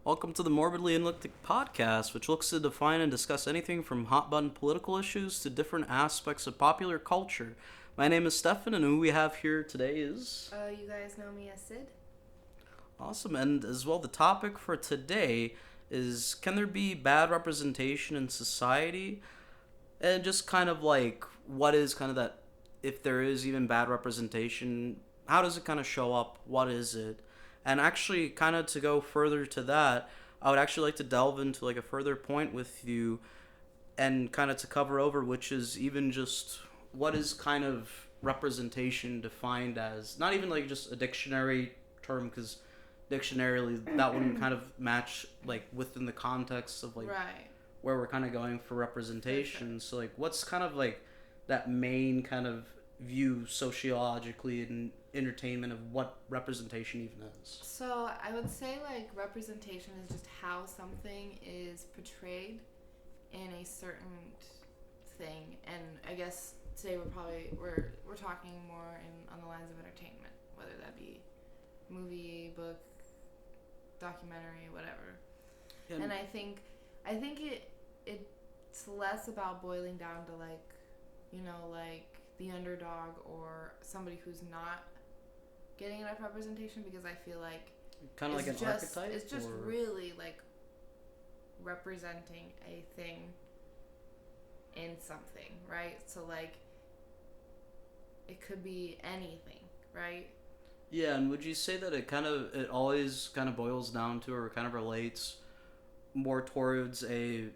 Welcome to the Morbidly Elenctic podcast, which looks to define and discuss anything from hot-button political issues to different aspects of popular culture. My name is Stefan, and who we have here today is... You guys know me as Sid? Awesome, and as well, the topic for today is, can there be bad representation in society? And just kind of like, what is kind of that, if there is even bad representation, how does it kind of show up? What is it? And actually, kind of to go further to that, I would actually like to delve into like a further point with you and kind of to cover over, which is even just what is kind of representation defined as, not even like just a dictionary term, because dictionarily that wouldn't kind of match like within the context of like Right. where we're kind of going for representation. For sure. So like what's kind of like that main kind of view sociologically and entertainment of what representation even is? So I would say like representation is just how something is portrayed in a certain thing, and I guess today we're talking more on the lines of entertainment, whether that be movie, book, documentary, whatever. And I think it's less about boiling down to like, like the underdog or somebody who's not getting enough representation, because I feel like kind of like an archetype. It's just really like representing a thing in something, right? So like it could be anything, right? Yeah, and would you say that it always kind of boils down to or kind of relates more towards a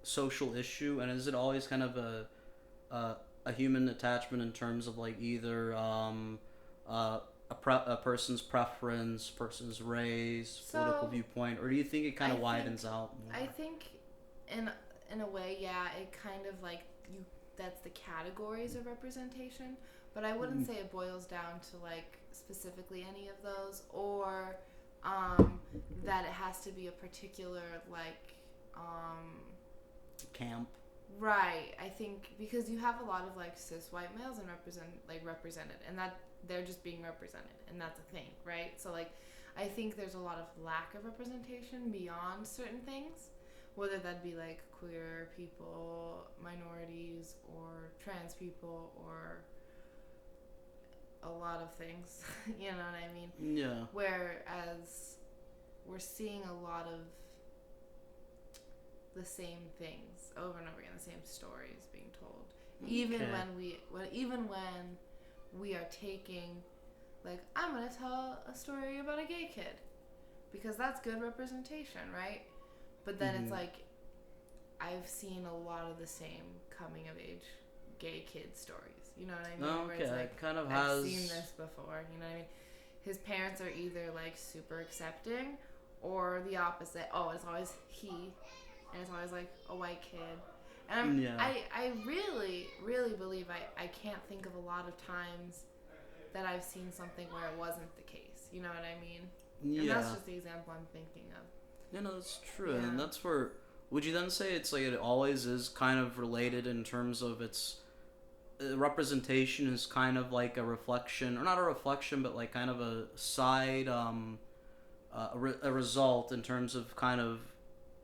social issue, and is it always kind of a human attachment in terms of like either a person's preference, person's race, political viewpoint, or do you think it kind of widens out more? I think in a way, yeah, it kind of like that's the categories of representation, but I wouldn't say it boils down to like specifically any of those, or that it has to be a particular like camp. Right. I think because you have a lot of like cis white males and represented, and that they're just being represented, and that's a thing, right? So like I think there's a lot of lack of representation beyond certain things, whether that be like queer people, minorities, or trans people, or a lot of things. You know what I mean? Yeah. Whereas we're seeing a lot of the same things over and over again, the same stories being told. Okay. Even when we are taking, like, I'm gonna tell a story about a gay kid because that's good representation, right? But then it's like I've seen a lot of the same coming of age gay kid stories. You know what I mean? Okay, where it's like, kind of I've seen this before. You know what I mean? His parents are either like super accepting or the opposite. Oh, it's always he, and it's always like a white kid. And I really, really believe I can't think of a lot of times that I've seen something where it wasn't the case. You know what I mean? Yeah. And that's just the example I'm thinking of. Yeah, no, that's true. Yeah. And that's where, would you then say it's like it always is kind of related in terms of its representation is kind of like a reflection, or not a reflection, but like kind of a side, a result in terms of kind of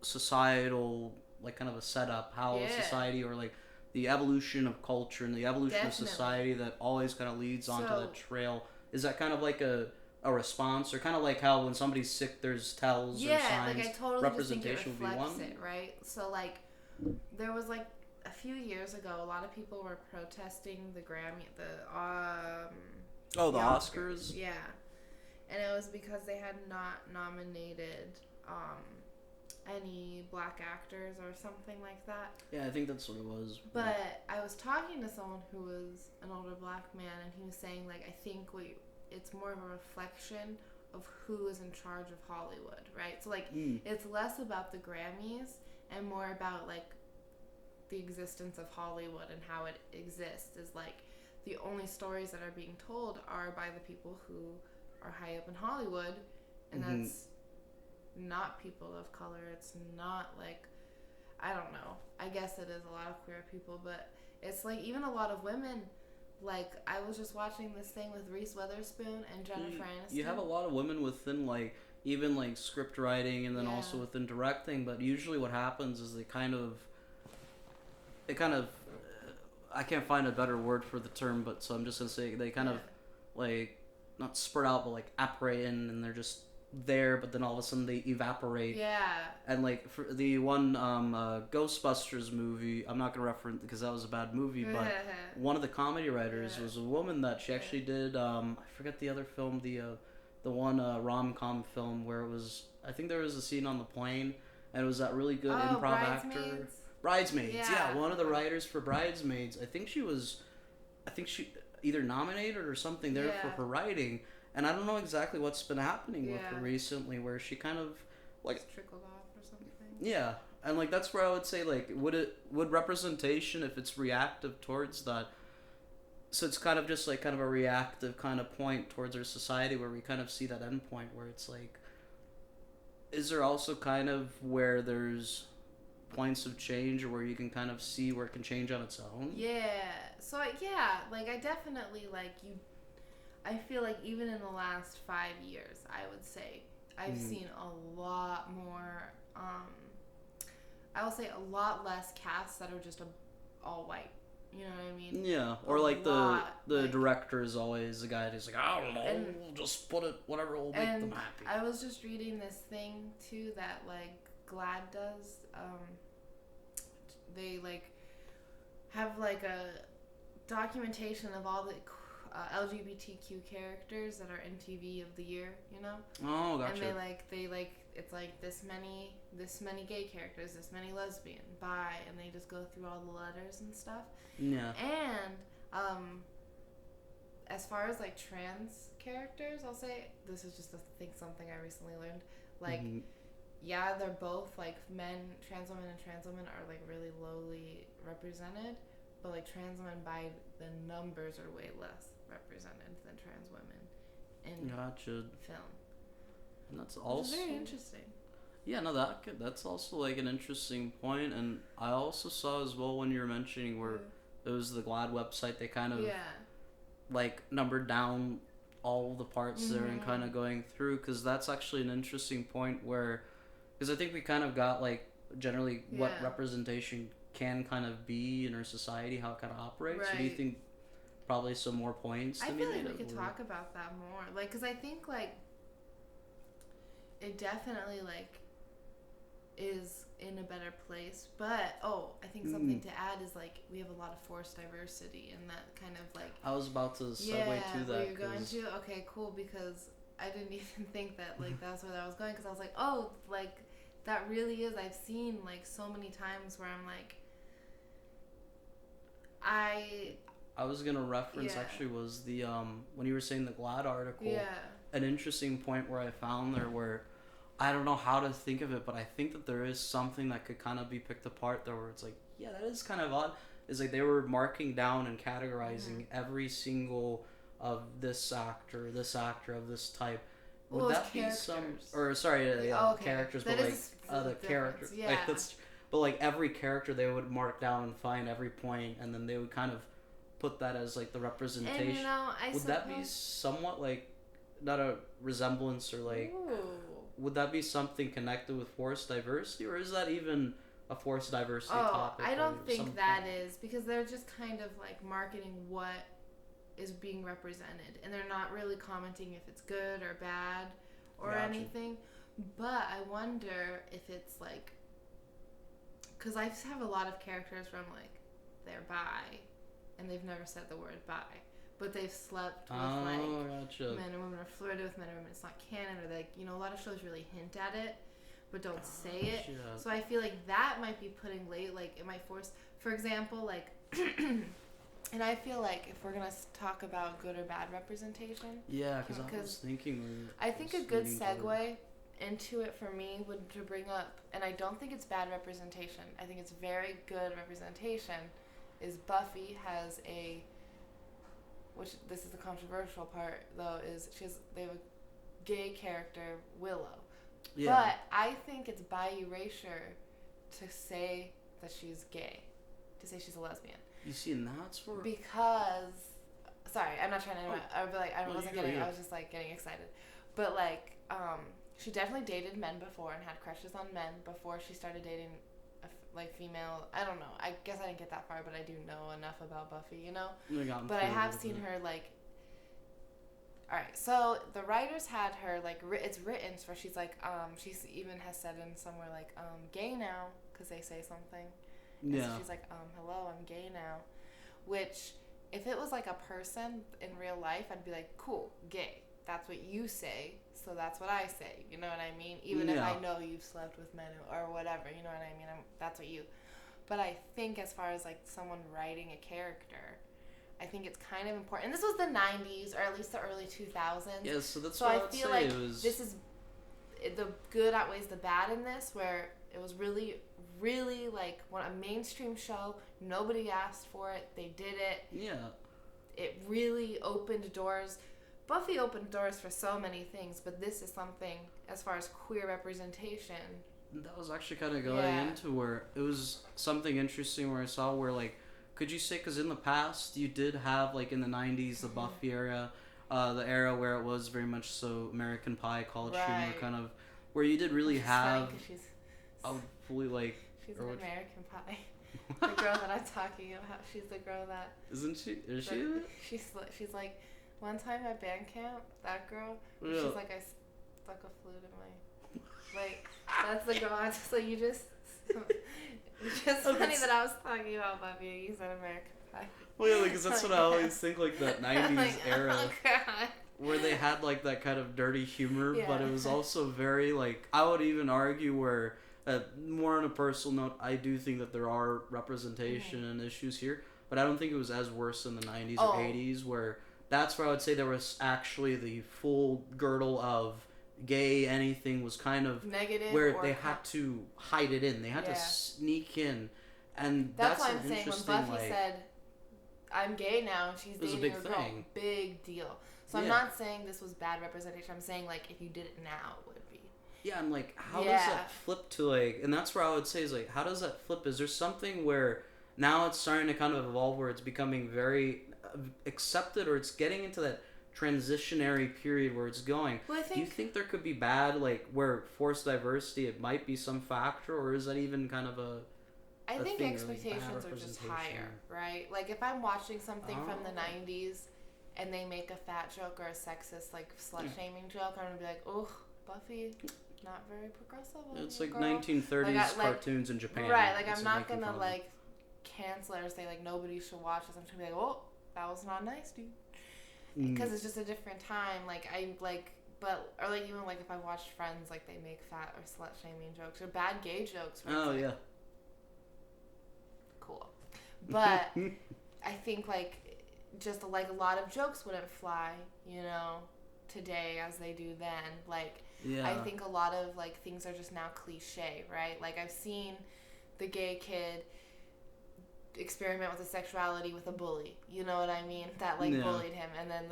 societal, like kind of a setup, how society, or like the evolution of culture and the evolution of society that always kind of leads onto the trail. Is that kind of like a response, or kind of like how when somebody's sick there's tells or signs? Yeah, like I totally representation just think it would be reflects one. it, right? So like there was like a few years ago, a lot of people were protesting the Oscars. Yeah, and it was because they had not nominated any black actors or something like that. Yeah, I think that's what it was. But I was talking to someone who was an older black man, and he was saying like I think it's more of a reflection of who is in charge of Hollywood, right? So like it's less about the Grammys and more about like the existence of Hollywood and how it exists. Is like the only stories that are being told are by the people who are high up in Hollywood, and that's not people of color. It's not like, I don't know, I guess it is a lot of queer people, but it's like even a lot of women. Like I was just watching this thing with Reese Witherspoon and Jennifer Aniston. You have a lot of women within like even like script writing, and then Yeah. also within directing. But usually what happens is it kind of I can't find a better word for the term, but so I'm just gonna say they kind of like not spread out, but like apparate in, and they're just there, but then all of a sudden they evaporate. Yeah. And like for the one Ghostbusters movie, I'm not gonna reference because that was a bad movie, but one of the comedy writers was a woman that she actually did. I forget the other film, the one rom-com film where it was. I think there was a scene on the plane, and it was that really good improv actor. Bridesmaids, yeah, one of the writers for Bridesmaids. I think she either nominated or something there for her writing, and I don't know exactly what's been happening with her recently, where she kind of like just trickled off or something. Yeah, and like that's where I would say like would representation, if it's reactive towards that, so it's kind of just like kind of a reactive kind of point towards our society where we kind of see that end point where it's like, is there also kind of where there's points of change or where you can kind of see where it can change on its own? Yeah. So like I definitely like you. I feel like even in the last 5 years, I would say I've seen a lot more. I will say a lot less casts that are just all white. You know what I mean? Yeah. Or like the director is always the guy who's like, I don't know, we'll just put it whatever will make them happy. I was just reading this thing too that like GLAAD does. They like have like a documentation of all the LGBTQ characters that are MTV of the year, you know? Oh, gotcha. And they it's like this many gay characters, this many lesbian, bi, and they just go through all the letters and stuff. Yeah. And as far as like trans characters, I'll say this is just something I recently learned. Like, yeah, they're both like trans women and trans women are like really lowly represented, but like trans women by the numbers are way less represented than trans women in film. And that's also very interesting. Yeah, no, that's also like an interesting point. And I also saw as well when you were mentioning where it was the GLAAD website, they kind of like numbered down all the parts there and kind of going through, because that's actually an interesting point where, because I think we kind of got like generally what representation can kind of be in our society, how it kind of operates. Right. So do you think probably some more points? I feel like we could talk about that more, like, because I think like it definitely like is in a better place, but I think something to add is like we have a lot of forced diversity, and that kind of like I was about to segue to that. You're going to okay, cool, because I didn't even think that like that's where I was going, because I was like, like that really is. I've seen like so many times where I'm like, I was gonna reference actually was the when you were saying the GLAAD article. Yeah. An interesting point where I found there where I don't know how to think of it, but I think that there is something that could kind of be picked apart there where it's like, yeah, that is kind of odd. Is like they were marking down and categorizing every single of this actor of this type. Would that be characters, that but like the characters. Yeah. Like, but like every character they would mark down and find every point, and then they would kind of put that as like the representation. And would that be somewhat like not a resemblance or like? Ooh. Would that be something connected with forced diversity, or is that even a forced diversity topic? I don't think that is, because they're just kind of like marketing what is being represented, and they're not really commenting if it's good or bad or anything. But I wonder if it's like, because I have a lot of characters from like they're bi, and they've never said the word bi. But they've slept with men and women, or flirted with men and women. It's not canon, or like, you know, a lot of shows really hint at it, but don't say it. Shit. So I feel like that might be putting like it might force. For example, like, and I feel like if we're gonna talk about good or bad representation, yeah, because I was thinking. I think a good segue into it for me would to bring up, and I don't think it's bad representation. I think it's very good representation. Is Buffy has a, which this is the controversial part though, is they have a gay character, Willow. Yeah. But I think it's by erasure to say that she's gay, to say she's a lesbian. You see, and that's for because sorry, I'm not trying to. I was just like getting excited, but like she definitely dated men before and had crushes on men before she started dating like female. I don't know. I guess I didn't get that far, but I do know enough about Buffy, you know. But I have seen her like. All right, so the writers had her like it's written where she's like she even has said in somewhere like gay now because they say something. Yeah. So she's like hello, I'm gay now, which if it was like a person in real life, I'd be like cool, gay. That's what you say, so that's what I say. You know what I mean? Even if I know you've slept with men or whatever, you know what I mean? That's what you. But I think as far as like someone writing a character, I think it's kind of important. And this was the 90s or at least the early 2000s. Yeah, so that's what I would say. Like this is the good outweighs the bad in this, where it was really, really like a mainstream show. Nobody asked for it. They did it. Yeah. It really opened doors. Buffy opened doors for so many things, but this is something as far as queer representation. That was actually kind of going into where it was something interesting where I saw where like, could you say, because in the past you did have like in the 90s, the Buffy era, the era where it was very much so American Pie, college humor kind of, where you did really have, fully like. She's an American Pie. The girl that I'm talking about, she's the girl that. Isn't she? Is she? She's like. One time at band camp, that girl, she's like, I stuck a flute in my, like, that's the girl. I just like, it's just funny that I was talking about Buffy. You said American Pie. Well, yeah, because that's what I always think, like that 90s era, where they had like that kind of dirty humor, but it was also very like, I would even argue where, more on a personal note, I do think that there are representation and issues here, but I don't think it was as worse in the 90s or 80s where. That's where I would say there was actually the full girdle of gay anything was kind of negative, where they had to hide it in. They had to sneak in, and that's why I'm saying when Buffy said, "I'm gay now," she's dating a girl. Big deal. So I'm not saying this was bad representation. I'm saying like if you did it now, it would be. Yeah, and like how does that flip to like? And that's where I would say is like how does that flip? Is there something where now it's starting to kind of evolve where it's becoming very accepted, or it's getting into that transitionary period where it's going. Well, do you think there could be bad, like where forced diversity, it might be some factor, or is that even kind of I think expectations are just higher, right? Like if I'm watching something from the 90s and they make a fat joke or a sexist like slut shaming joke, I'm gonna be like, oh, Buffy, not very progressive. It's like 1930s cartoons in Japan, right? Like I'm not gonna like cancel it or say like nobody should watch this. I'm just gonna be like, oh, that was not nice, dude. Because it's just a different time. Like I like, but or like even like if I watch Friends, like they make fat or slut shaming jokes or bad gay jokes. Yeah. Cool, but I think like just like a lot of jokes wouldn't fly, you know, today as they do then. Like I think a lot of like things are just now cliche, right? Like I've seen the gay kid experiment with his sexuality with a bully, you know what I mean, that like bullied him, and then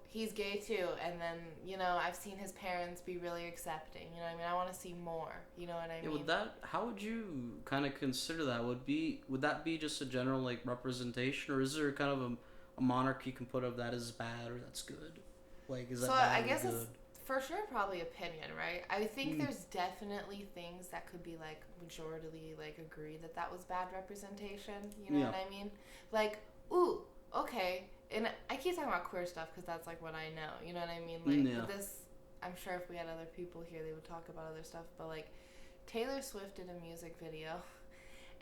he's gay too, and then I've seen his parents be really accepting, you know what I mean. I want to see more, you know what I mean. How would you kind of consider that? Would that be just a general like representation, or is there kind of a monarch you can put of that is bad or that's good? Like is that bad I guess or good? It's for sure probably opinion, right? I think there's definitely things that could be like majority like agree that was bad representation, you know what I mean? Like, ooh, okay, and I keep talking about queer stuff because that's like what I know, you know what I mean? Like but this, I'm sure if we had other people here they would talk about other stuff, but like Taylor Swift did a music video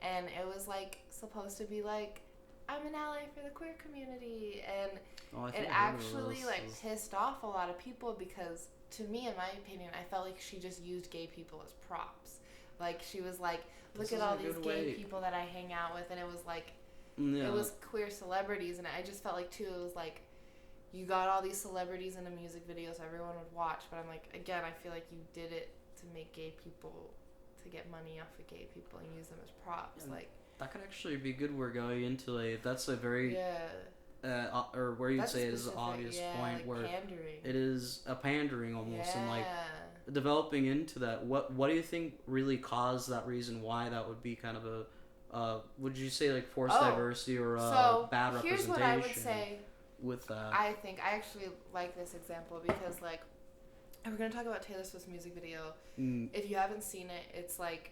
and it was like supposed to be like, I'm an ally for the queer community, and it actually like pissed off a lot of people because to me, in my opinion, I felt like she just used gay people as props. Like she was like, look at all these gay people that I hang out with, and it was like it was queer celebrities, and I just felt like too it was like you got all these celebrities in a music video so everyone would watch, but I'm like, again, I feel like you did it to make gay people, to get money off of gay people and use them as props. Like that could actually be good. We're going into like if that's a very or where you'd say it is an obvious point like where pandering. It is a pandering almost, and like developing into that. What do you think really caused that reason why that would be kind of a would you say like forced diversity or bad representation? Here's what I would say with that. I think I actually like this example because like And we're gonna talk about Taylor Swift's music video. If you haven't seen it, it's like.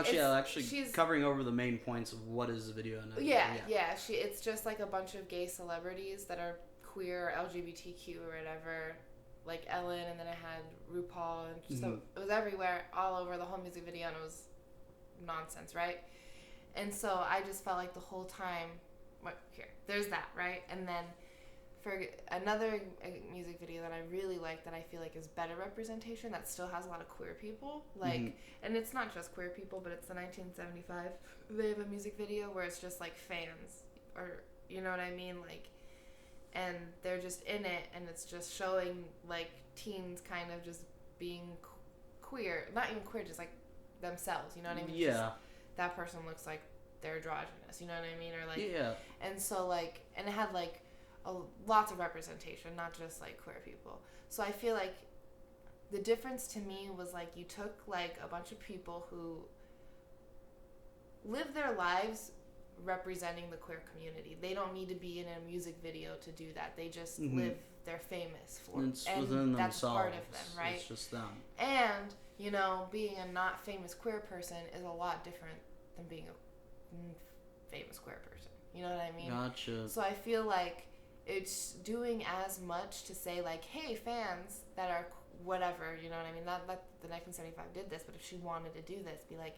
She's covering over the main points of what is the video. Yeah. It's just like a bunch of gay celebrities that are queer, LGBTQ or whatever, like Ellen, and then it had RuPaul, and so it was everywhere, all over the whole music video, and it was nonsense, right? And so I just felt like the whole time, there's that, right? And then for another music video that I really like, that I feel like is better representation, that still has a lot of queer people, like, and it's not just queer people, but it's the 1975. They have a music video where it's just like fans, or you know what I mean, like, and they're just in it, and it's just showing like teens kind of just being queer, not even queer, just like themselves, you know what I mean? Yeah. Just, that person looks like they're androgynous, you know what I mean? Or like, and so like, and it had like lots of representation, not just like queer people. So I feel like the difference to me was like you took like a bunch of people who live their lives representing the queer community. They don't need to be in a music video to do that. They just live, they're famous for it. And within that's themselves. Part of them, right? It's just them. And, you know, being a not famous queer person is a lot different than being a famous queer person. You know what I mean? Gotcha. So I feel like it's doing as much to say, like, hey, fans that are whatever, you know what I mean? Not that the 1975 did this, but if she wanted to do this, be like,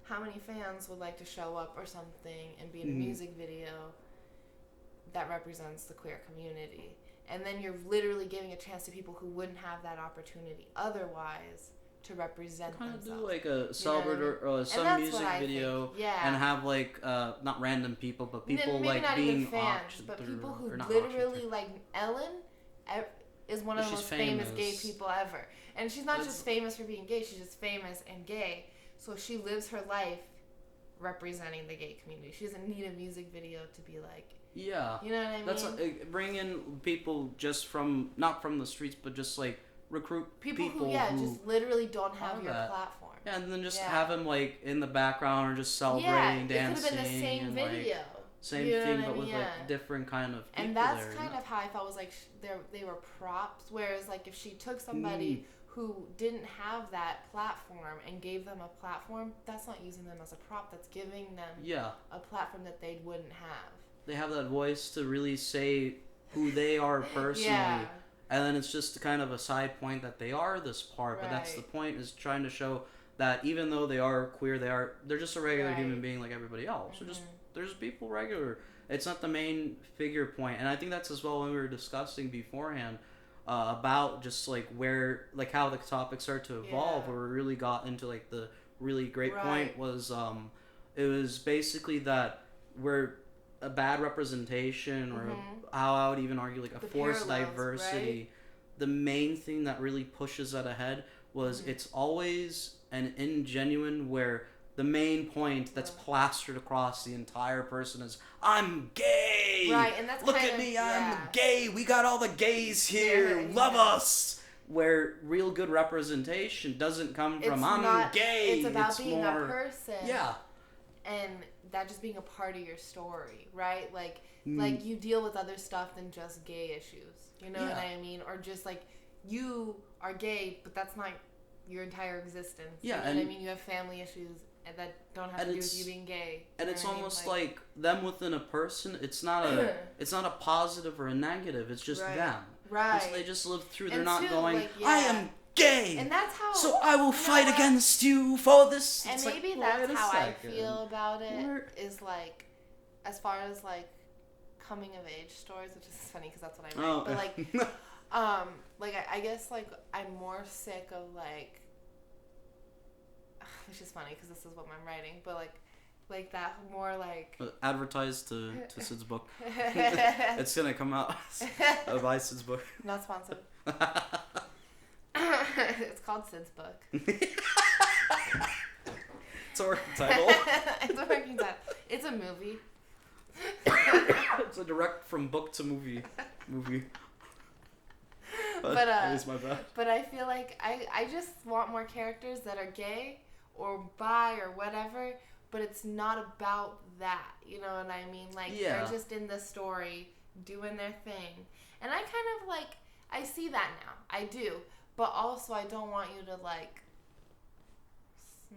how many fans would like to show up or something and be in a music video that represents the queer community? And then you're literally giving a chance to people who wouldn't have that opportunity otherwise to represent themselves. Kind of do like a celebratory or some music video, and have like not random people, but people maybe like not being even fans, but people who literally like Ellen is one of the most famous gay people ever, and she's not just famous for being gay; she's just famous and gay. So she lives her life representing the gay community. She doesn't need a music video to be like. Yeah. You know what I mean? That's bring in people just from not from the streets, but just like recruit people who just literally don't have your platform. Yeah, and then just have them like in the background or just celebrating, dancing. It could have been the same video. Like, same thing, but with like different kind of people. And that's kind of how I felt was like they were props. Whereas like if she took somebody who didn't have that platform and gave them a platform, that's not using them as a prop. That's giving them a platform that they wouldn't have. They have that voice to really say who they are personally. And then it's just kind of a side point that they are this part, but that's the point, is trying to show that even though they are queer, they're just a regular human being like everybody else. They're just people regular. It's not the main figure point. And I think that's as well when we were discussing beforehand about just like where, like how the topics start to evolve, where we really got into like the really great point was it was basically that we're a bad representation, or how I would even argue like a forced diversity. The main thing that really pushes that ahead was it's always an ingenuine, where the main point that's plastered across the entire person is, I'm gay! Right, and that's look at me, I'm gay! We got all the gays here! Love us! Where real good representation doesn't come from, I'm gay! It's about being more, a person. Yeah. And that just being a part of your story, right? Like you deal with other stuff than just gay issues. You know what I mean? Or just like you are gay, but that's not your entire existence. Yeah, you know what I mean? You have family issues that don't have to do with you being gay. And it's almost like them within a person. It's not a positive or a negative. It's just them. Right. So they just live through. They're not going, I am gay, and that's how. So I will fight against you for this. And maybe that's how I feel about it. Is like, as far as like coming of age stories, which is funny because that's what I write. But like, I guess like I'm more sick of like, which is funny because this is what I'm writing. But like that more like advertised to Sid's book. It's gonna come out. Buy Sid's book. Not sponsored. It's called Sid's book. It's a working title. It's a working title. It's a movie. It's a direct from book to movie. But it's my bad. But I feel like I just want more characters that are gay or bi or whatever, but it's not about that. You know what I mean? Like they're just in the story doing their thing. And I kind of like, I see that now. I do. but also I don't want you to like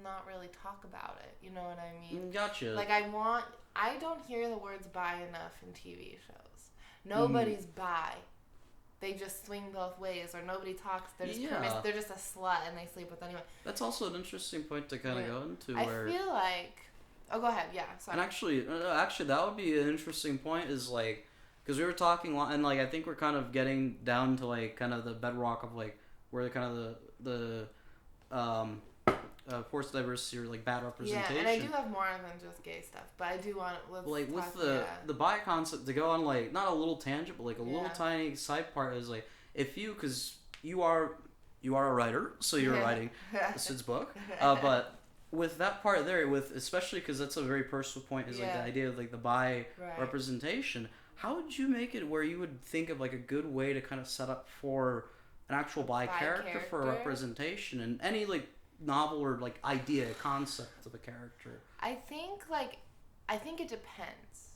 not really talk about it. You know what I mean? Gotcha. Like I don't hear the words bi enough in TV shows. Nobody's bi. They just swing both ways, or nobody talks. They're just they're just a slut and they sleep with anyone. That's also an interesting point to kind of go into. I feel like. Oh, go ahead. Yeah. Sorry. And actually, that would be an interesting point. Is like, because we were talking, and like I think we're kind of getting down to like kind of the bedrock of like where the kind of the forced diversity or like bad representation. Yeah, and I do have more than just gay stuff, but I do want like with the bi concept to go on like not a little tangent, but like a little tiny side part is like if you, because you are a writer, so you're writing Sid's book, but with that part there, with especially because that's a very personal point, is like the idea of like the bi representation. How would you make it where you would think of like a good way to kind of set up for an actual bi character for a representation and any like novel or like idea concept of a character? I think it depends,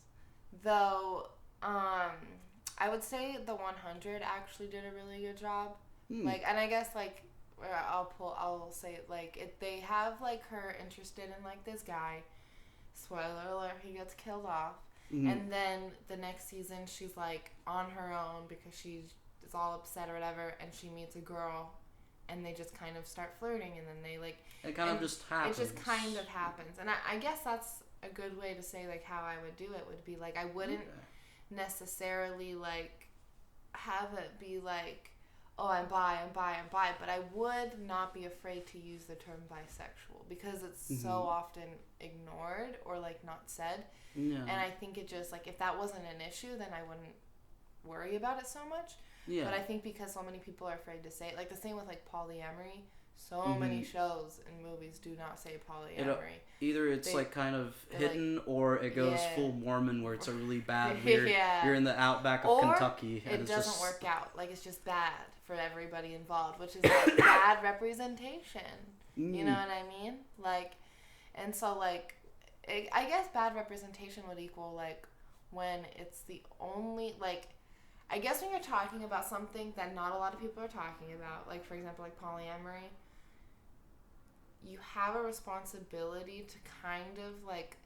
though. I would say the 100 actually did a really good job. Like, and I guess like I'll say like they have like her interested in like this guy. Spoiler alert: he gets killed off, and then the next season she's like on her own because she's all upset or whatever, and she meets a girl. And they just kind of start flirting, and then they like... It kind of just happens. It just kind of happens. And I guess that's a good way to say, like, how I would do it would be, like, I wouldn't necessarily, like, have it be, like, oh, I'm bi, but I would not be afraid to use the term bisexual because it's so often ignored or, like, not said. Yeah. And I think it just, like, if that wasn't an issue, then I wouldn't worry about it so much. Yeah. But I think because so many people are afraid to say it, like the same with like polyamory, so many shows and movies do not say polyamory. Either it's like kind of hidden or it goes full Mormon where it's a really bad weird, you're in the outback of Kentucky. And it doesn't work out. Like it's just bad for everybody involved, which is like bad representation. You know what I mean? Like, and so like, I guess bad representation would equal like when it's the only like, I guess when you're talking about something that not a lot of people are talking about, like, for example, like polyamory, you have a responsibility to kind of, like,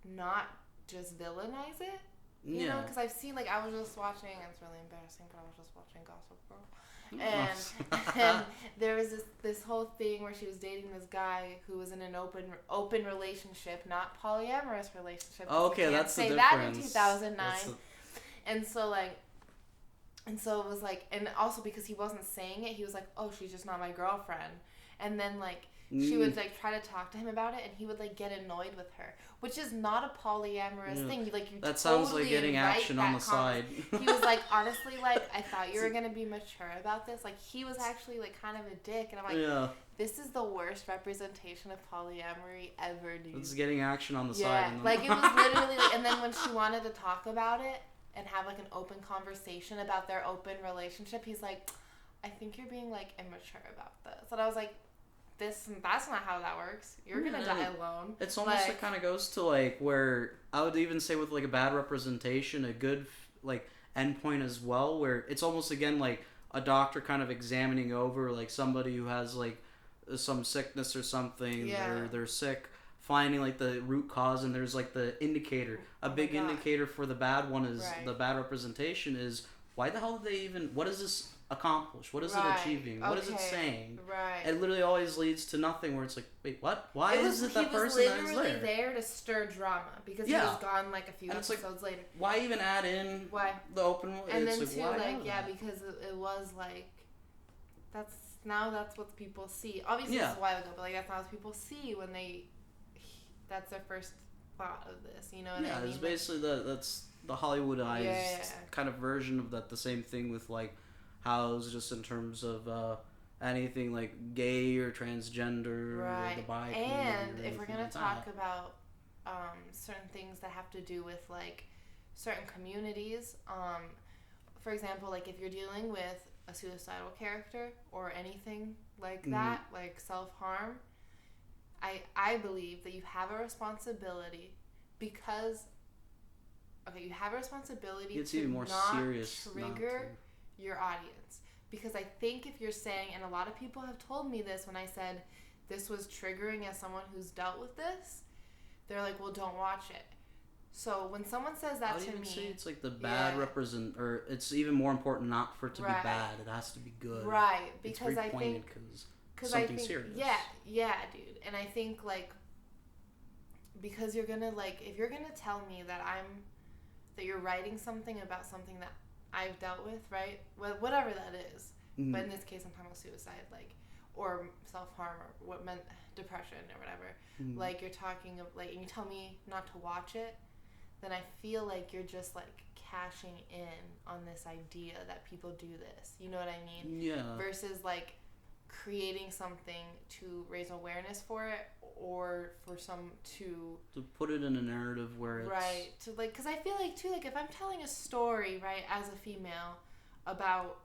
not just villainize it, you know? Because I've seen, like, I was just watching, and it's really embarrassing, but I was just watching Gossip Girl. And there was this whole thing where she was dating this guy who was in an open relationship, not polyamorous relationship. Oh, okay, that's the difference. That in 2009. And so it was like, and also because he wasn't saying it, he was like, oh, she's just not my girlfriend. And then like, she would like try to talk to him about it, and he would like get annoyed with her, which is not a polyamorous thing. Like you that totally sounds like getting action on the side. He was like, honestly, like I thought you were gonna be mature about this. Like he was actually like kind of a dick, and I'm like, this is the worst representation of polyamory ever, dude. It's getting action on the side. Yeah, like it was literally, like, and then when she wanted to talk about it and have like an open conversation about their open relationship, he's like, I think you're being like immature about this. And I was like, that's not how that works. You're gonna die alone. It's almost like, it kind of goes to like where I would even say with like a bad representation, a good like endpoint as well, where it's almost again like a doctor kind of examining over like somebody who has like some sickness or something, or they're sick, finding like the root cause, and there's like the indicator. A big indicator for the bad one is the bad representation is why the hell did they even, what does this accomplish? What is it achieving? What is it saying? Right. It literally always leads to nothing where it's like, wait, what? Why is it that person that is there? He was literally there to stir drama because he was gone like a few episodes later. Why even add in the open? And then too, like, because it was like, that's what people see. Obviously, it's a while ago, but like that's not what people see when that's their first thought of this. You know what I mean? Yeah, it's basically that's the Hollywoodized kind of version of that. The same thing with like house, just in terms of anything like gay or transgender or the bi community. And if we're gonna talk about certain things that have to do with like certain communities, for example, like if you're dealing with a suicidal character or anything like that, like self-harm, I believe that you have a responsibility because you have a responsibility to not trigger your audience, Because I think if you're saying, and a lot of people have told me this when I said this was triggering as someone who's dealt with this, they're like, well, don't watch it. So when someone says that to me, I would say it's like the bad or it's even more important not for it to be bad. It has to be good. Right, because it's very I poignant think something serious. Yeah, dude. And I think like because you're gonna like if you're gonna tell me that you're writing something about something that I've dealt with, right? Whatever that is. Mm-hmm. But in this case, I'm talking about suicide, like, or self-harm, or what meant depression, or whatever. Mm-hmm. Like, you're talking of, like, and you tell me not to watch it, then I feel like you're just, like, cashing in on this idea that people do this. You know what I mean? Yeah. Versus, like, creating something to raise awareness for it, or for to put it in a narrative where it's... Right. To, like, because I feel like, too, like, if I'm telling a story, right, as a female, about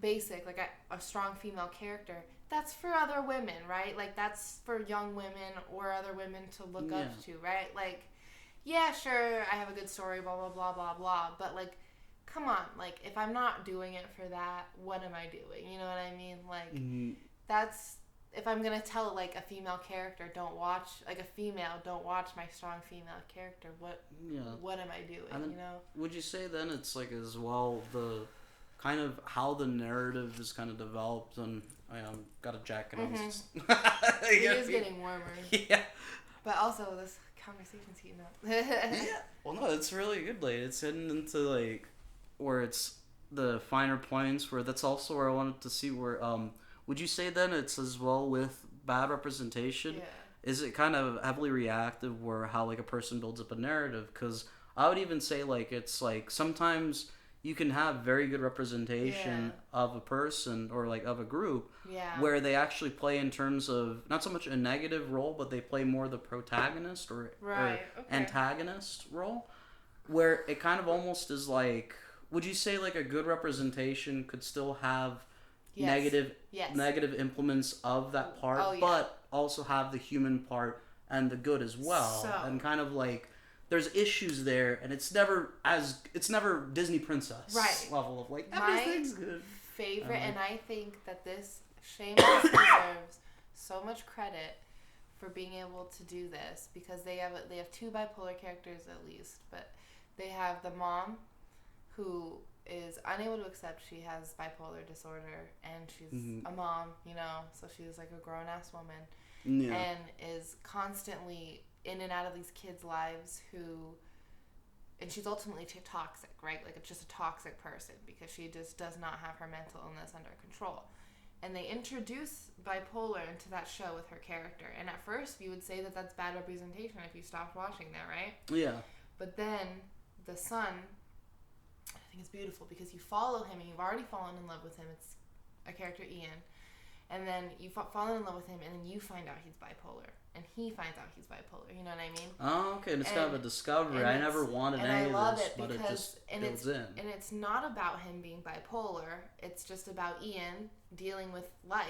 like, a strong female character, that's for other women, right? Like, that's for young women or other women to look up to, right? Like, yeah, sure, I have a good story, blah, blah, blah, blah, blah, but, like, come on, like, if I'm not doing it for that, what am I doing? You know what I mean? Like, that's... If I'm going to tell, like, a female character, don't watch my strong female character, what am I doing, then, you know? Would you say then it's, like, as well, the kind of how the narrative is kind of developed, and I got a jacket on. It is getting warmer. Yeah. But also, this conversation's heating up. Yeah. Well, no, it's really good, like, it's heading into, like, where it's the finer points, where that's also where I wanted to see where, would you say then it's as well with bad representation? Yeah. Is it kind of heavily reactive where how like a person builds up a narrative? Because I would even say like it's like sometimes you can have very good representation of a person or like of a group where they actually play in terms of not so much a negative role, but they play more the protagonist or antagonist role, where it kind of almost is like, would you say like a good representation could still have negative implements of that part, but also have the human part and the good as well, and kind of like there's issues there, and it's never Disney princess level of like everything's good. Favorite, and I think that this Shaina deserves so much credit for being able to do this, because they have two bipolar characters at least, but they have the mom who is unable to accept she has bipolar disorder, and she's a mom, you know, so she's like a grown-ass woman, and is constantly in and out of these kids' lives and she's ultimately toxic, right? Like, it's just a toxic person because she just does not have her mental illness under control. And they introduce bipolar into that show with her character, and at first you would say that that's bad representation if you stopped watching that, right? Yeah. But then the son, I think it's beautiful because you follow him and you've already fallen in love with him. It's a character, Ian. And then you fall in love with him, and then you find out he's bipolar. And he finds out he's bipolar. You know what I mean? Oh, okay. It's kind of a discovery. I never wanted any of this, but it just builds in. And it's not about him being bipolar. It's just about Ian dealing with life,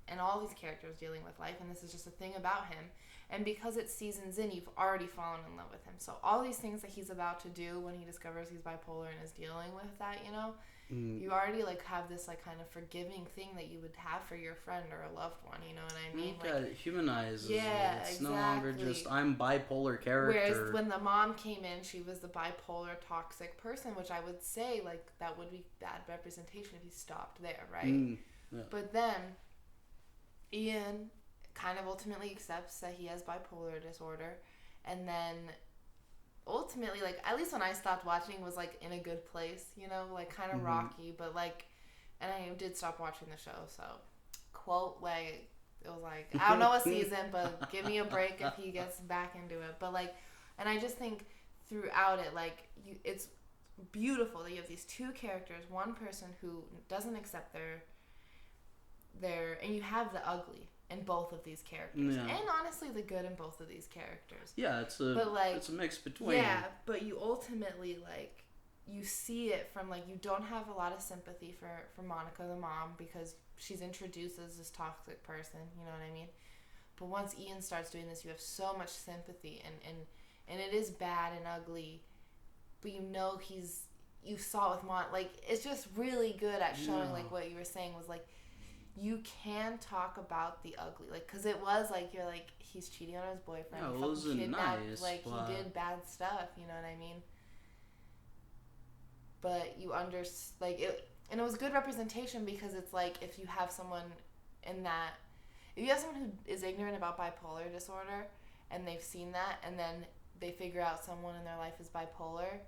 and all these characters dealing with life, and this is just a thing about him. And because it's seasons in, you've already fallen in love with him. So all these things that he's about to do when he discovers he's bipolar and is dealing with that, you know, you already like have this like kind of forgiving thing that you would have for your friend or a loved one, you know what I mean? Yeah, it humanizes. Yeah, it's exactly. no longer just I'm bipolar character. Whereas when the mom came in, she was the bipolar toxic person, which I would say like that would be bad representation if he stopped there, right? But then Ian kind of ultimately accepts that he has bipolar disorder, and then ultimately, like, at least when I stopped watching, was like in a good place, you know, like kind of rocky, but like, and I did stop watching the show, so quote, like, it was like, I don't know what season, but give me a break if he gets back into it. But like, and I just think throughout it, like, it's beautiful that you have these two characters, one person who doesn't accept their, and you have the ugly in both of these characters, and honestly the good in both of these characters. Yeah, it's a mix between. Yeah, but you ultimately, like, you see it from, like, you don't have a lot of sympathy for Monica the mom because she's introduced as this toxic person, you know what I mean? But once Ian starts doing this, you have so much sympathy, and it is bad and ugly, but you know he's you saw with like, it's just really good at showing like what you were saying was like, you can talk about the ugly, like, because it was like, you're like, he's cheating on his boyfriend, he fucking kidnapped, nice, like, but... he did bad stuff, you know what I mean? But you like, it, and it was good representation, because it's like, if you have someone in that, if you have someone who is ignorant about bipolar disorder, and they've seen that, and then they figure out someone in their life is bipolar,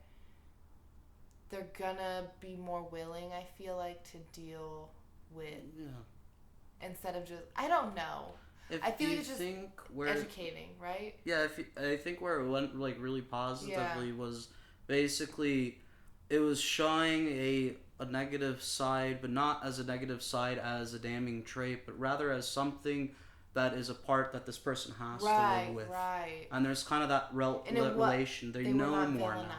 they're gonna be more willing, I feel like, to deal with, instead of just, I don't know. I feel like it's just educating, right? Yeah, I think where it went like really positively was basically it was showing a negative side, but not as a negative side as a damning trait, but rather as something that is a part that this person has to live with. Right. And there's kind of that relation. They know more now.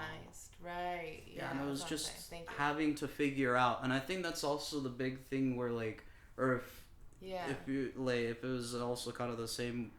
Right. Yeah, and it was just having to figure out. And I think that's also the big thing where, like, or if it was also kind of the same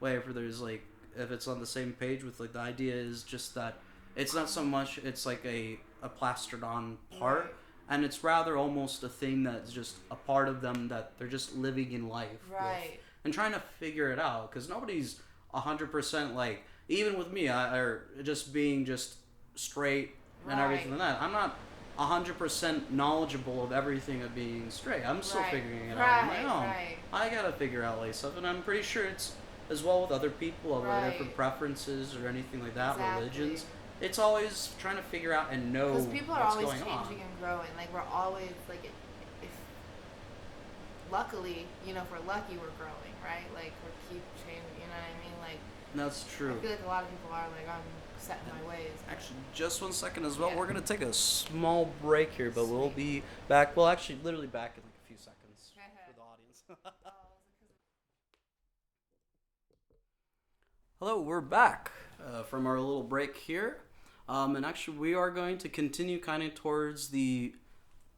way, if there's like, if it's on the same page with, like, the idea is just that it's not so much, it's like a plastered on part. Right. And it's rather almost a thing that's just a part of them that they're just living in life with, and trying to figure it out, because nobody's 100% like, even with me, or just being just straight and everything like that, I'm not 100% knowledgeable of everything of being straight. I'm still figuring it out on my own. I gotta figure out like stuff, and I'm pretty sure it's as well with other people of different preferences or anything like that, religions. It's always trying to figure out and know what's going on. Because people are always changing and growing. Like, we're always, like, if luckily, you know, if we're lucky, we're growing, right? Like, we keep changing, you know what I mean? Like, that's true. I feel like a lot of people are like, I'm set in my ways. Actually, just 1 second as well. We're going to take a small break here, but we'll be back. Well, actually, literally back in like a few seconds for the audience. Hello, we're back from our little break here. And actually, we are going to continue kind of towards the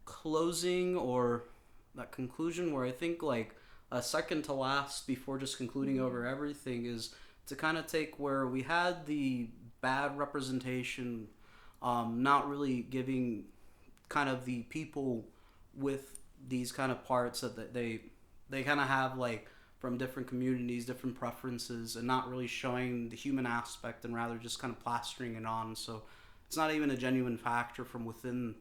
closing or that conclusion, where I think like a second to last before just concluding over everything is to kind of take where we had the bad representation, not really giving kind of the people with these kind of parts that they kind of have, like, from different communities, different preferences, and not really showing the human aspect, and rather just kind of plastering it on. So it's not even a genuine factor from within,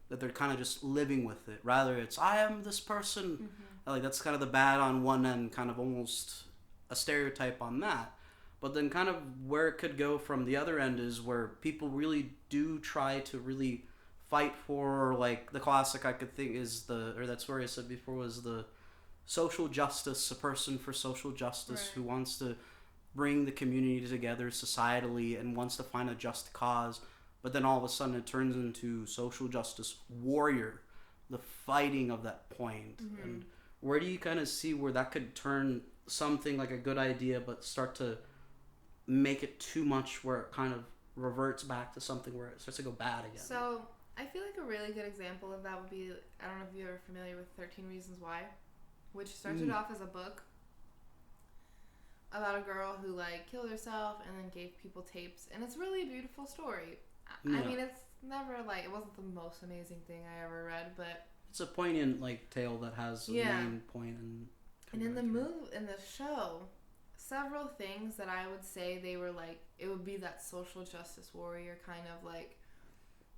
that they're kind of just living with it. Rather, it's, I am this person. Like, that's kind of the bad on one end, kind of almost a stereotype on that. But then kind of where it could go from the other end is where people really do try to really fight for, like, the classic I could think is or that's where I said before, was the social justice, a person for social justice who wants to bring the community together societally and wants to find a just cause, but then all of a sudden it turns into social justice warrior, the fighting of that point. And where do you kind of see where that could turn something like a good idea but start to make it too much, where it kind of reverts back to something where it starts to go bad again? So I feel like a really good example of that would be, I don't know if you're familiar with 13 Reasons Why, which started off as a book about a girl who, like, killed herself and then gave people tapes, and it's really a beautiful story. I mean, it's never, like, it wasn't the most amazing thing I ever read, but it's a poignant, like, tale that has a main point. And in the show, several things that I would say they were, like, it would be that social justice warrior kind of, like,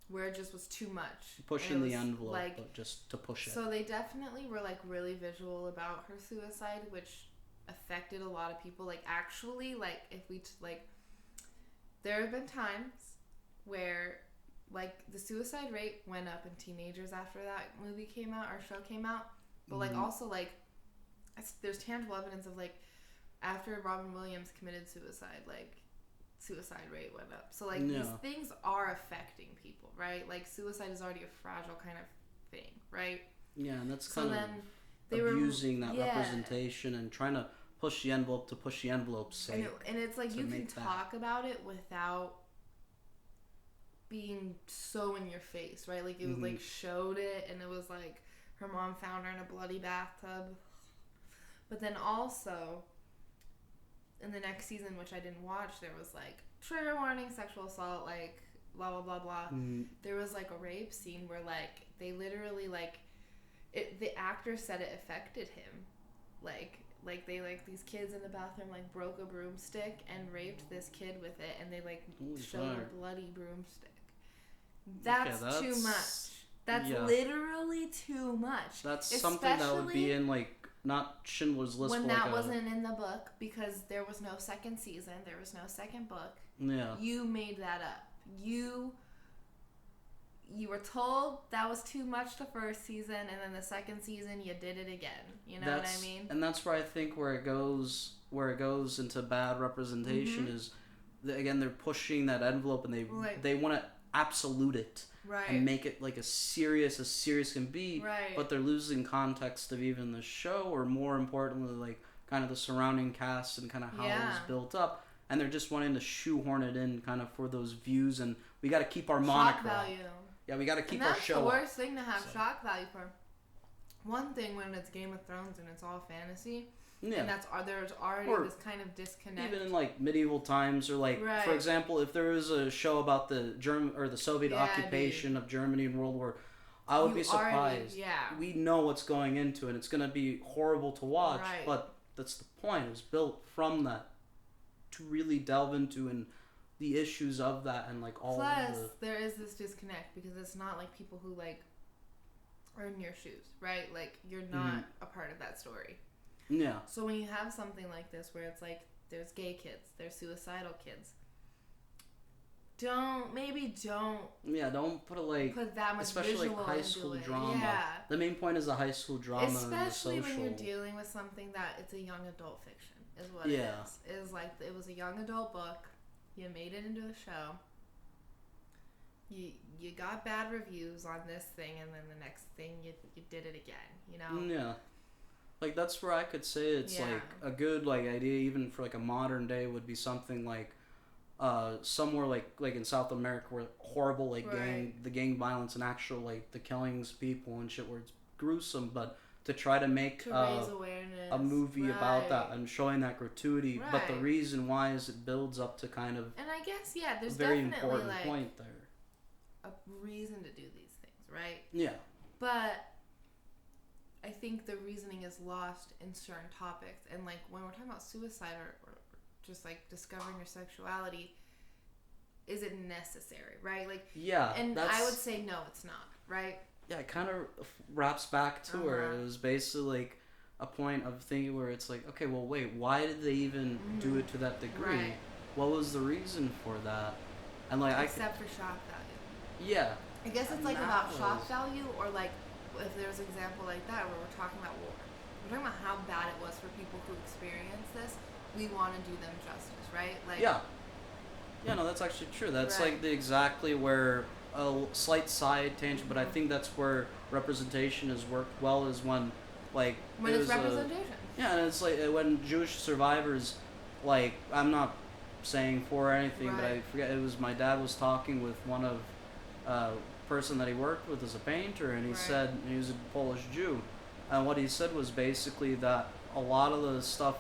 where it just was too much. Pushing the envelope, like, but just to push it. So they definitely were, like, really visual about her suicide, which affected a lot of people. Like, actually, like, if we, there have been times where, like, the suicide rate went up in teenagers after that movie came out, or show came out. But, like, also, like, there's tangible evidence of, like, after Robin Williams committed suicide, like, suicide rate went up. So, like, these things are affecting people, right? Like, suicide is already a fragile kind of thing, right? Yeah, and that's kind of abusing that representation and trying to push the envelope to push the envelope's sake. And it's like, you can talk about it without being so in your face, right? Like, it was like, showed it, and it was like her mom found her in a bloody bathtub. But then also, in the next season, which I didn't watch, there was, like, trigger warning, sexual assault, like, blah blah blah blah. There was like a rape scene where like they literally like the actor said it affected him, like they like these kids in the bathroom like broke a broomstick and raped this kid with it, and they like showed a bloody broomstick. That's too much. That's literally too much. That's something that would be in like not Schindler's List. When that wasn't in the book because there was no second season, there was no second book. Yeah. You made that up. You were told that was too much the first season, and then the second season you did it again. You know what I mean? And that's where I think where it goes into bad representation is, again, they're pushing that envelope, and they want to absolute it and make it like as serious can be. Right. But they're losing context of even the show, or more importantly, like kind of the surrounding cast and kind of how it was built up. And they're just wanting to shoehorn it in kind of for those views, and we got to keep our moniker. Shock value. Yeah, we got to keep our show. That's the worst thing to have shock value for. One thing when it's Game of Thrones and it's all fantasy, and there's already this kind of disconnect. Even in like medieval times, or like for example, if there was a show about the the Soviet occupation of Germany in World War, I would be surprised. We know what's going into it. It's going to be horrible to watch, but that's the point. It was built from that to really delve into and the issues of that, and like all Plus, there is this disconnect because it's not like people who like are in your shoes, right? Like you're not a part of that story. Yeah. So when you have something like this where it's like there's gay kids, there's suicidal kids, don't put that much especially like high school drama. Yeah. The main point is the high school drama, especially and the social. when you're dealing with something that it's a young adult fiction is what it is. Is like it was a young adult book. You made it into a show. You got bad reviews on this thing, and then the next thing you did it again. You know. Yeah. Like that's where I could say it's like a good like idea even for like a modern day would be something like somewhere like in South America where horrible like gang violence and actual like the killings of people and shit where it's gruesome, but to try to make raise awareness. A movie about that and showing that gratuity, but the reason why is it builds up to kind of and I guess there's a very definitely important like point there. A reason to do these things, right? Yeah. But I think the reasoning is lost in certain topics, and like when we're talking about suicide or just like discovering your sexuality, is it necessary, right? Like and I would say no, it's not, right? Yeah, it kind of wraps back to where it was basically like a point of thinking where it's like, okay, well, wait, why did they even do it to that degree? Right. What was the reason for that? And like except for shock value. Yeah. I guess it's like about shock value, or like if there's an example like that where we're talking about war. We're talking about how bad it was for people who experienced this. We want to do them justice, right? Like yeah, no, that's actually true. That's like exactly where a slight side tangent, but I think that's where representation has worked well is when it's representation. And it's like when Jewish survivors, like I'm not saying for anything, but I forget it was my dad was talking with one of person that he worked with as a painter, and he said he was a Polish Jew, and what he said was basically that a lot of the stuff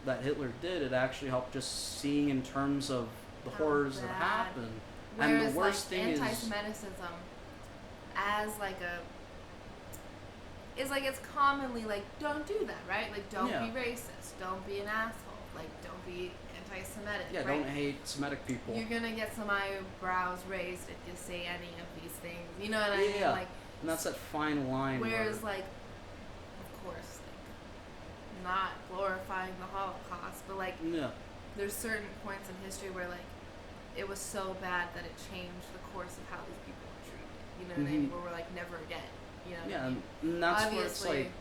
that Hitler did, it actually helped just seeing in terms of the horrors that happened. Whereas, and the worst thing is anti-Semitism as like is like it's commonly like don't do that, right? Like don't be racist, don't be an asshole, like don't be anti-Semitic. Yeah, right? Don't hate Semitic people. You're gonna get some eyebrows raised if you say any of these things. You know what I mean? Yeah. Like, and that's that fine line. Whereas, like, of course, like, not glorifying the Holocaust, but like, there's certain points in history where like it was so bad that it changed the course of how these people were treated. You know what I mean? Where we're like never again. You know? Yeah, and that's where it's like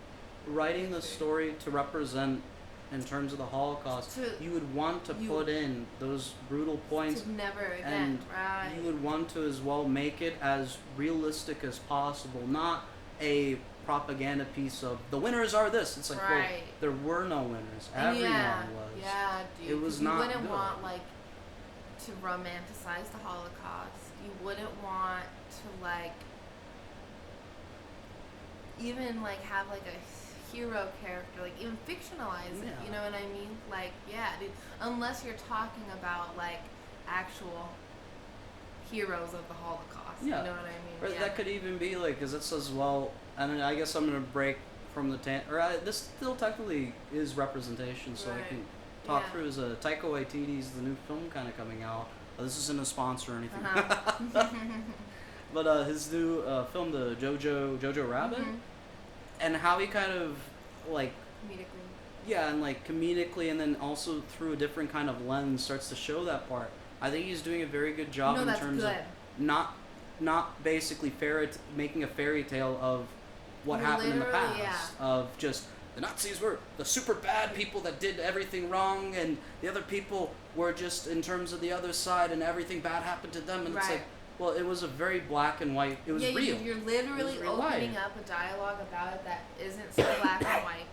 writing the story to represent. In terms of the Holocaust, you would want to put in those brutal points. To never again, and you would want to as well make it as realistic as possible, not a propaganda piece of the winners are this. It's like, well, there were no winners. Everyone was. Yeah, dude. It was you not wouldn't good. want like to romanticize the Holocaust. You wouldn't want to like even like have like a hero character, like even fictionalize it, you know what I mean? Like, yeah, dude, unless you're talking about like actual heroes of the Holocaust. Yeah. You know what I Or mean? that could even be like, because it says, well, and I guess I'm gonna break from the this still technically is representation, so I can talk through as Taika Waititi's the new film kind of coming out. This isn't a sponsor or anything. But his new film, the Jojo Rabbit, and how he kind of like Comedically. yeah, and like comedically, and then also through a different kind of lens starts to show that part. I think he's doing a very good job in terms of not basically making a fairy tale of what happened in the past of just the Nazis were the super bad people that did everything wrong, and the other people were just in terms of the other side, and everything bad happened to them, and it's like, well, it was a very black and white. It was real. You're literally opening up a dialogue about it that isn't so black and white,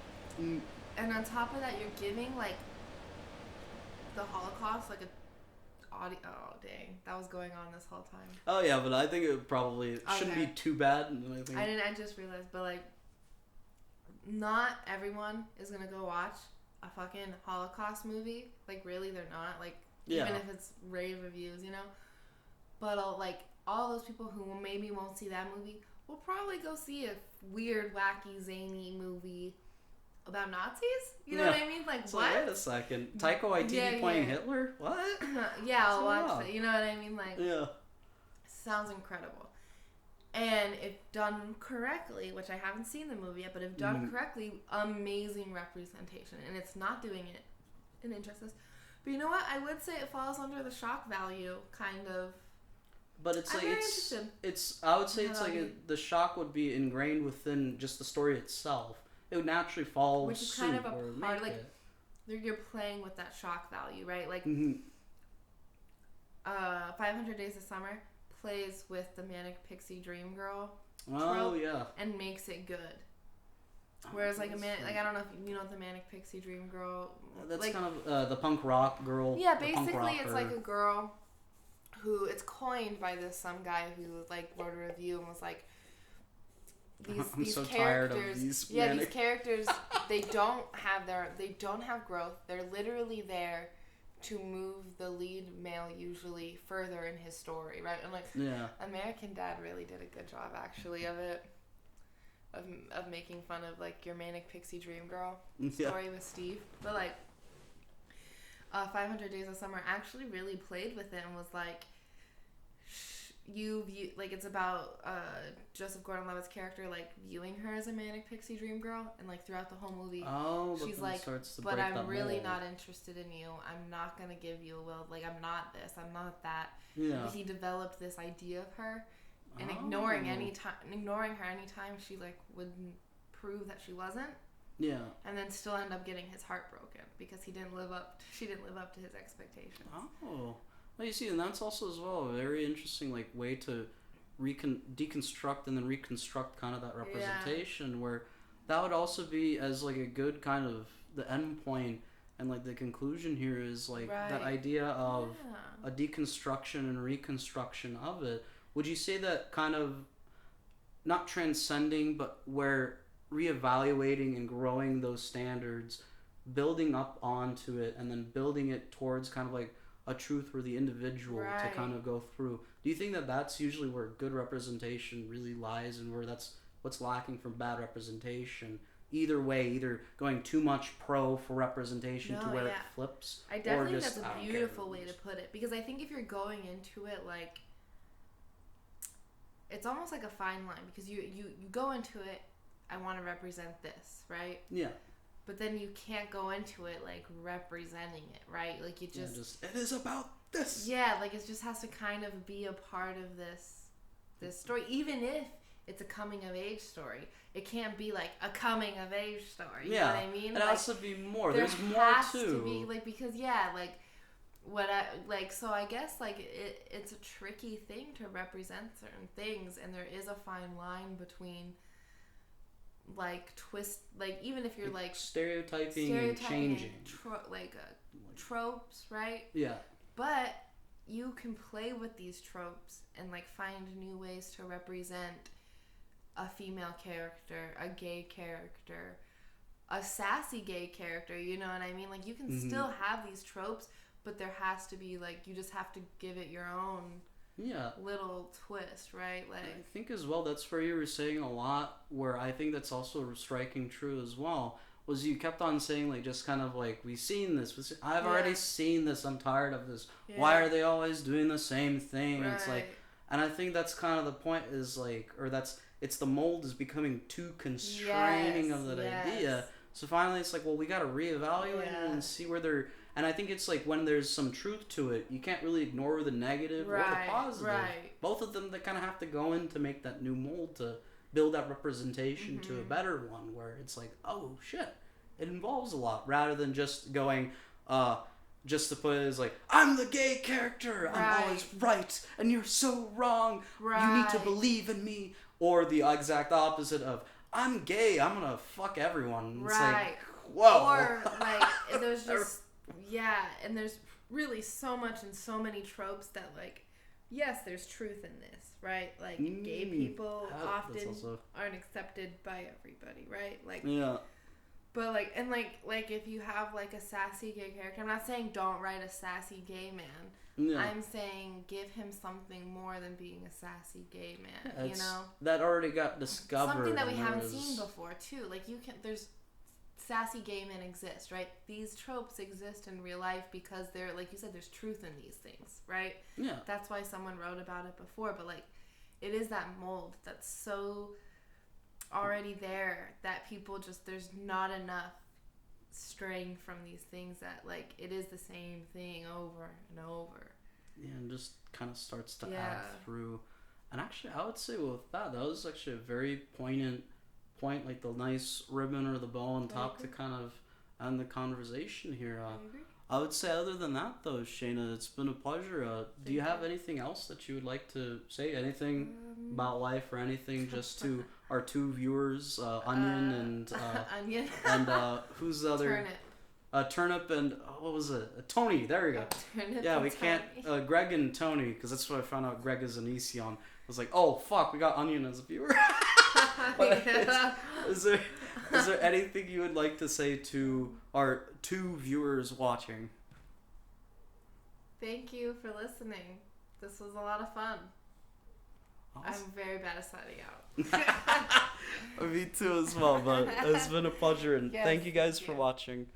and on top of that, you're giving like the Holocaust like a audio. Oh dang, that was going on this whole time. Oh yeah, but I think it probably shouldn't be too bad. I just realized, but like, not everyone is gonna go watch a fucking Holocaust movie. Like, really, they're not. Like, even if it's rave reviews, you know. But like all those people who maybe won't see that movie will probably go see a weird, wacky, zany movie about Nazis. You know what I mean? Like, so what? Wait a second. Taika Waititi playing Hitler? What? Yeah, I'll watch it. You know what I mean? Like, yeah. Sounds incredible. And if done correctly, which I haven't seen the movie yet, but if done correctly, amazing representation. And it's not doing it in injustice. But you know what? I would say it falls under the shock value, kind of. But it's like, it's I would say it's like the shock would be ingrained within just the story itself. It would naturally fall which is suit kind of a part, like, it. You're playing with that shock value, right? Like, 500 Days of Summer plays with the Manic Pixie Dream Girl trope and makes it good. Whereas, like, I don't know if you know the Manic Pixie Dream Girl. That's like, kind of the punk rock girl. Yeah, basically it's like a girl who, it's coined by some guy who, like, wrote a review and was like, these so characters, tired of these these characters, they don't have growth. They're literally there to move the lead male usually further in his story, right? And like, American Dad really did a good job actually of it, of making fun of like your Manic Pixie Dream Girl story with Steve. But like, 500 Days of Summer actually really played with it and was like, like, it's about Joseph Gordon-Levitt's character like viewing her as a Manic Pixie Dream Girl, and like throughout the whole movie she's like, but I'm really not interested in you, I'm not gonna give you a will, like, I'm not this, I'm not that. But he developed this idea of her, and ignoring her anytime she like wouldn't prove that she wasn't, and then still end up getting his heart broken because she didn't live up to his expectations. Well, you see, and that's also as well a very interesting like way to deconstruct and then reconstruct kind of that representation, where that would also be as like a good kind of the end point, and like the conclusion here is like that idea of a deconstruction and reconstruction of it. Would you say that kind of not transcending, but where reevaluating and growing those standards, building up onto it, and then building it towards kind of like a truth for the individual to kind of go through? Do you think that that's usually where good representation really lies, and where that's what's lacking from bad representation? Either way, either going too much pro for representation to where it flips. I definitely think that's a beautiful way to put it, because I think if you're going into it like, it's almost like a fine line, because you go into it, I want to represent this, right? Yeah. But then you can't go into it like representing it, right? Like, you just it is about this. Yeah, like, it just has to kind of be a part of this story, even if it's a coming of age story. It can't be like a coming of age story. You know what I mean? It has to be more. There's more has to be, like, because so I guess like it's a tricky thing to represent certain things, and there is a fine line between like twist, like, even if you're like stereotyping and changing tropes, right? Yeah. But you can play with these tropes and like find new ways to represent a female character, a gay character, a sassy gay character, you know what I mean? Like, you can still have these tropes, but there has to be like, you just have to give it your own little twist, right? Like, I think as well, that's where you were saying a lot, where I think that's also striking true as well, was you kept on saying, like, just kind of like, we've seen this, I've already seen this, I'm tired of this, why are they always doing the same thing? Right. It's like, and I think that's kind of the point, is like, or it's the mold is becoming too constraining of that idea. So finally it's like, well, we got to reevaluate it and see where they're, and I think it's like when there's some truth to it, you can't really ignore the negative or the positive. Right. Both of them, that kind of have to go in to make that new mold, to build that representation to a better one, where it's like, oh shit, it involves a lot, rather than just going, just to put it as like, I'm the gay character, I'm always right, and you're so wrong, you need to believe in me, or the exact opposite of, I'm gay, I'm gonna fuck everyone. It's like, whoa. Or like, there's just, and there's really so much and so many tropes that, like, yes, there's truth in this, right? Like, gay people often aren't accepted by everybody, right? Like, but like, and like if you have like a sassy gay character, I'm not saying don't write a sassy gay man. I'm saying give him something more than being a sassy gay man, you know? That already got discovered. Something that we haven't seen before, too. Like, there's sassy gay men exist, right? These tropes exist in real life because they're, like you said, there's truth in these things, right? Yeah. That's why someone wrote about it before, but like, it is that mold that's so already there that people just, there's not enough straying from these things, that like it is the same thing over and over. And just kind of starts to add through. And actually, I would say with that was actually a very poignant point, like the nice ribbon or the bow on top to kind of end the conversation here. I would say, other than that though, Shaina, it's been a pleasure. Do you have anything else that you would like to say? Anything about life or anything, just to our two viewers, Onion and Onion and who's the other? Turnip and what was it? Tony. There we go. Turnip we can't. Greg and Tony, because that's what I found out. Greg is an Esion. I was like, oh fuck, we got Onion as a viewer. Is there anything you would like to say to our two viewers watching? Thank you for listening. This was a lot of fun. Awesome. I'm very bad at signing out. Me too as well, but it's been a pleasure, and thank you guys for watching.